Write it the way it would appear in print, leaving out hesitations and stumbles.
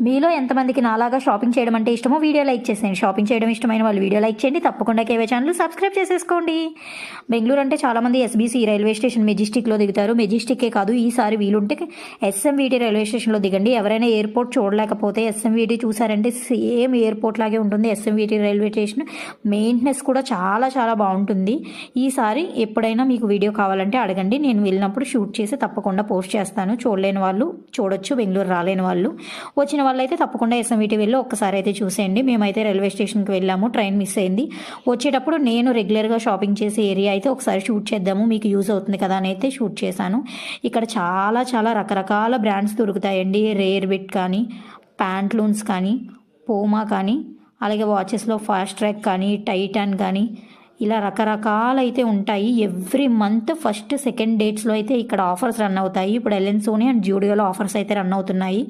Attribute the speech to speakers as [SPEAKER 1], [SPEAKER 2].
[SPEAKER 1] మీలో ఎంతమందికి నాలాగా షాపింగ్ చేయడం అంటే ఇష్టమో వీడియో లైక్ చేసేయండి. షాపింగ్ చేయడం ఇష్టమైన వాళ్ళు వీడియో లైక్ చేయండి. తప్పకుండా కేవై ఛానల్ సబ్స్క్రైబ్ చేసేసుకోండి. బెంగళూరు అంటే చాలామంది ఎస్బీసీ రైల్వే స్టేషన్ మెజెస్టిక్లో దిగుతారు. మెజెస్టిక్కే కాదు, ఈసారి వీలుంటే ఎస్ఎంవిటి రైల్వే స్టేషన్లో దిగండి. ఎవరైనా ఎయిర్పోర్ట్ చూడలేకపోతే ఎస్ఎంవిటి చూసారంటే సేమ్ ఎయిర్పోర్ట్ లాగే ఉంటుంది ఎస్ఎంవిటి రైల్వే స్టేషన్. మెయింటెనెన్స్ కూడా చాలా చాలా బాగుంటుంది. ఈసారి ఎప్పుడైనా మీకు వీడియో కావాలంటే అడగండి, నేను వెళ్ళినప్పుడు షూట్ చేసి తప్పకుండా పోస్ట్ చేస్తాను. చూడలేని వాళ్ళు చూడొచ్చు, బెంగళూరు రాలేని వాళ్ళు. వచ్చిన వాళ్ళైతే తప్పకుండా ఎస్ఎంవిటి వెళ్ళి ఒక్కసారి అయితే చూసేయండి. మేమైతే రైల్వే స్టేషన్కి వెళ్ళాము, ట్రైన్ మిస్ అయింది. వచ్చేటప్పుడు నేను రెగ్యులర్గా షాపింగ్ చేసే ఏరియా అయితే ఒకసారి షూట్ చేద్దాము, మీకు యూజ్ అవుతుంది కదా అని అయితే షూట్ చేశాను. ఇక్కడ చాలా చాలా రకరకాల బ్రాండ్స్ దొరుకుతాయండి. రేర్ బిట్ కానీ, ప్యాంట్లూన్స్ కానీ, పోమా కానీ, అలాగే వాచెస్లో ఫాస్ట్ ట్రాక్ కానీ, టైటాన్ కానీ, ఇలా రకరకాలైతే ఉంటాయి. ఎవ్రీ మంత్ ఫస్ట్ సెకండ్ డేట్స్లో అయితే ఇక్కడ ఆఫర్స్ రన్ అవుతాయి. ఇప్పుడు ఎల్ఎన్ సోనీ అండ్ జూడియోలో ఆఫర్స్ అయితే రన్ అవుతున్నాయి.